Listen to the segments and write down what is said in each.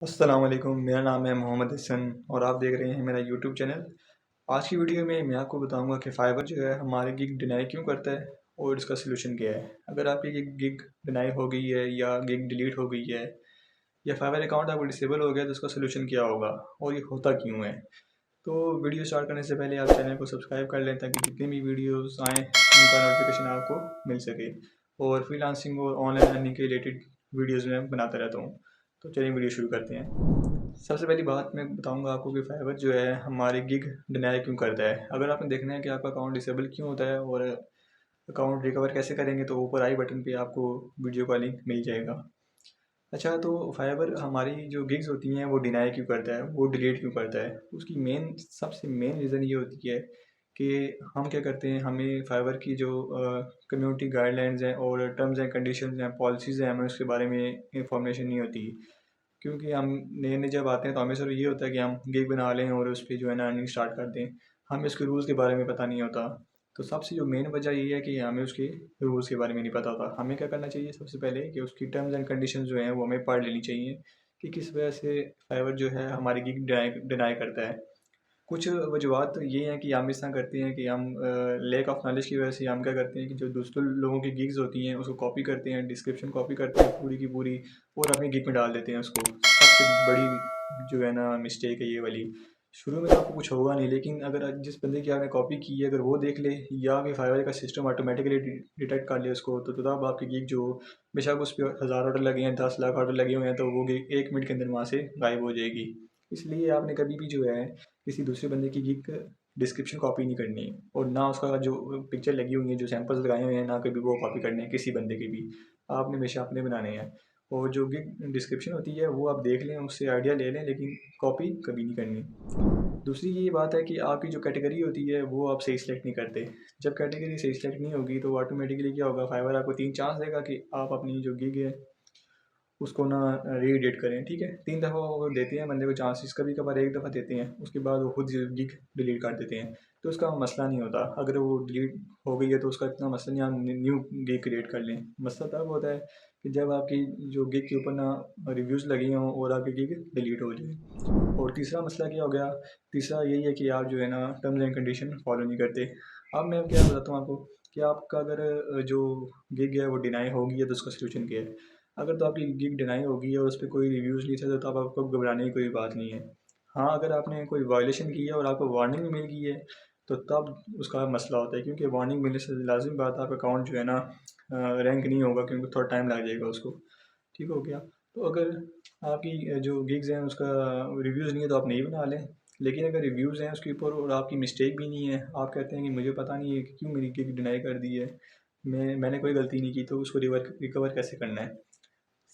अस्सलाम वालेकुम, मेरा नाम है मोहम्मद हसन और आप देख रहे हैं मेरा यूट्यूब चैनल। आज की वीडियो में मैं आपको बताऊंगा कि फाइवर जो है हमारे गिग डिनाई क्यों करता है और इसका सलूशन क्या है। अगर आपकी गिग डिनाई हो गई है या गिग डिलीट हो गई है या फाइवर अकाउंट आपको डिसेबल हो गया तो उसका सलूशन क्या होगा और ये होता क्यों है। तो वीडियो स्टार्ट करने से पहले आप चैनल को सब्सक्राइब कर लें ताकि जितनी भी वीडियोज़ आएँ उनका नोटिफिकेशन आपको मिल सके। और फ्रीलांसिंग और ऑनलाइन अर्निंग के रिलेटेड वीडियोज़ मैं बनाता रहता हूँ। तो चलिए वीडियो शुरू करते हैं। सबसे पहली बात मैं बताऊंगा आपको कि फाइवर जो है हमारी गिग डिनाई क्यों करता है। अगर आपने देखना है कि आपका अकाउंट डिसेबल क्यों होता है और अकाउंट रिकवर कैसे करेंगे तो ऊपर आई बटन पे आपको वीडियो का लिंक मिल जाएगा। अच्छा, तो फाइवर हमारी जो गिग्स होती हैं वो डिनाई क्यों करता है, वो डिलीट क्यों करता है। उसकी सबसे मेन रीज़न ये होती है कि हम क्या करते हैं, हमें फाइवर की जो कम्युनिटी गाइडलाइंस हैं और टर्म्स एंड कंडीशंस हैं, पॉलिसीज़ हैं, हमें उसके बारे में इंफॉर्मेशन नहीं होती। क्योंकि हम नए नए जब आते हैं तो हमें सिर्फ ये होता है कि हम गिग बना लें और उस पर जो है ना अर्निंग स्टार्ट कर दें। हमें उसके रूल्स के बारे में पता नहीं होता। तो सबसे जो मेन वजह ये है कि हमें उसके रूल्स के बारे में नहीं पता होता। हमें क्या करना चाहिए, सबसे पहले कि उसकी टर्म्स एंड कंडीशंस जो हैं वो हमें पढ़ लेनी चाहिए कि किस वजह से फाइवर जो है हमारी गिग डिनाई करता है। कुछ वजूहत तो ये हैं कि हम इस तरह करते हैं कि हम लैक ऑफ नॉलेज की वजह से हम क्या करते हैं कि जो दूसरे लोगों की गिग्स होती हैं उसको कॉपी करते हैं, डिस्क्रिप्शन कॉपी करते हैं पूरी की पूरी और अपनी गिग में डाल देते हैं उसको। सबसे बड़ी जो है ना मिस्टेक है ये वाली। शुरू में तो आपको कुछ होगा नहीं, लेकिन अगर जिस बंदे की आपने कॉपी की है अगर वो देख ले या फिर फाइवर का सिस्टम ऑटोमेटिकली डिटेक्ट कर ले उसको, तो तब आपकी गिग जो बेशक उस पर 1000 ऑर्डर लगे हैं, 10 लाख ऑर्डर लगे हुए हैं, तो वो गिग 1 मिनट के अंदर वहाँ से गायब हो जाएगी। इसलिए आपने कभी भी जो है किसी दूसरे बंदे की गिग डिस्क्रिप्शन कॉपी नहीं करनी है और ना उसका जो पिक्चर लगी हुई है, जो सैंपल्स लगाए हुए हैं, ना कभी वो कॉपी करने हैं किसी बंदे के भी। आपने हमेशा अपने बनाने हैं। और जो गिग डिस्क्रिप्शन होती है वो आप देख लें, उससे आइडिया ले लें, लेकिन कॉपी कभी नहीं करनी। दूसरी ये बात है कि आपकी जो कैटेगरी होती है वो आप सही सेलेक्ट नहीं करते। जब कैटेगरी सही सेलेक्ट नहीं होगी तो ऑटोमेटिकली क्या होगा, फाइवर आपको 3 चांस देगा कि आप अपनी जो गिग है उसको ना रीएडिट करें। ठीक है, 3 दफ़ा वो देते हैं बंदे को चांसेस, कभी कभार 1 दफ़ा देते हैं, उसके बाद वो खुद गिग डिलीट कर देते हैं। तो उसका मसला नहीं होता, अगर वो डिलीट हो गई है तो उसका इतना मसला नहीं, आप न्यू गिग क्रिएट कर लें। मसला तब होता है कि जब आपकी जो गिग के ऊपर ना रिव्यूज़ लगे हों और आपकी गिग डिलीट हो जाए। और तीसरा मसला क्या हो गया, तीसरा यही है कि आप जो है ना टर्म्स एंड कंडीशन फॉलो नहीं करते। अब मैं क्या बताता हूँ आपको कि आपका अगर जो गिग है वो डिनाई होगी है तो उसका सोल्यूशन क्या है। अगर तो आपकी गिग डिनाई होगी और उस पर कोई रिव्यूज़ नहीं थे तो तब आपको घबराने की कोई बात नहीं है। हाँ, अगर आपने कोई वायलेशन की है और आपको वार्निंग भी मिल गई है तो तब उसका मसला होता है, क्योंकि वार्निंग मिलने से लाज़िम बात है आपका अकाउंट जो है ना रैंक नहीं होगा, क्योंकि थोड़ा टाइम लग जाएगा उसको। ठीक हो गया। तो अगर आपकी जो गिग्स हैं उसका रिव्यूज़ नहीं है तो आप नहीं बना लें। लेकिन अगर रिव्यूज़ हैं उसके ऊपर और आपकी मिस्टेक भी नहीं है, आप कहते हैं कि मुझे पता नहीं है कि क्यों मेरी गिग डिनाई कर दी है, मैंने कोई गलती नहीं की, तो उसको रिकवर कैसे करना है।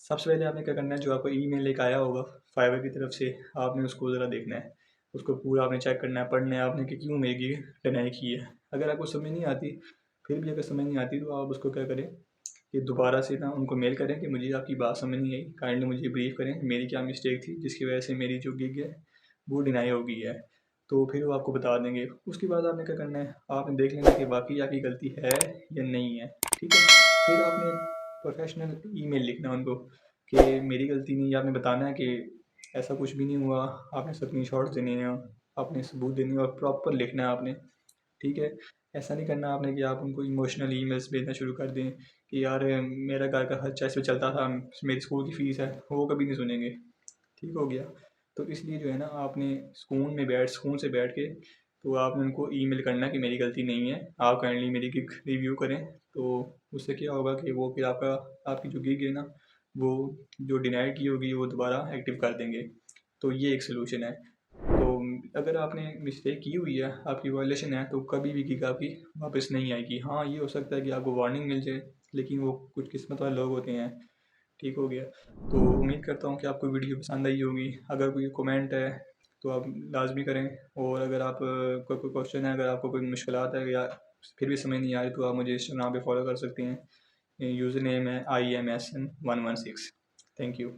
सबसे पहले आपने क्या करना है, जो आपको ईमेल एक आया होगा फाइवर की तरफ से, आपने उसको ज़रा देखना है। उसको पूरा आपने चेक करना है, पढ़ना है आपने कि क्यों मेरी गिग डिनाई की है। अगर आपको समझ नहीं आती, फिर भी अगर समझ नहीं आती तो आप उसको क्या करें कि दोबारा से ना उनको मेल करें कि मुझे आपकी बात समझ नहीं आई, काइंडली मुझे ब्रीफ करें मेरी क्या मिस्टेक थी जिसकी वजह से मेरी जो गिग है वो डिनाई हो गई है। तो फिर वो आपको बता देंगे। उसके बाद आपने क्या करना है, आपने देख लेना कि वाकई आपकी गलती है या नहीं है। ठीक है, फिर आपने प्रोफेशनल ईमेल लिखना है उनको कि मेरी गलती नहीं है। आपने बताना है कि ऐसा कुछ भी नहीं हुआ, आपने स्क्रीन शॉट देने हैं, आपने सबूत देने हैं और प्रॉपर लिखना है आपने। ठीक है, ऐसा नहीं करना आपने कि आप उनको इमोशनल ईमेल्स भेजना शुरू कर दें कि यार मेरा घर का खर्चा इस पे चलता था, मेरी स्कूल की फ़ीस है, वो कभी नहीं सुनेंगे। ठीक हो गया। तो इसलिए जो है ना आपने सुकून से बैठ के तो आपने उनको ईमेल करना कि मेरी गलती नहीं है, आप काइंडली मेरी गिग रिव्यू करें। तो उससे क्या होगा कि वो फिर आपकी जो गिग है ना वो जो डिनाइड की होगी वो दोबारा एक्टिव कर देंगे। तो ये एक सलूशन है। तो अगर आपने मिस्टेक की हुई है, आपकी वायलेशन है, तो कभी भी गिग आपकी वापस नहीं आएगी। हाँ, ये हो सकता है कि आपको वार्निंग मिल जाए, लेकिन वो कुछ किस्मत वाले लोग होते हैं। ठीक हो गया। तो उम्मीद करता हूँ कि आपको वीडियो पसंद आई होगी। अगर कोई कमेंट है तो आप लाजमी करें। और अगर आप कोई कोई क्वेश्चन है, अगर आपको कोई मुश्किलात है या फिर भी समझ नहीं आ रही तो आप मुझे इंस्टाग्राम पे फॉलो कर सकते हैं। यूज़र नेम है IMSN116। Thank you.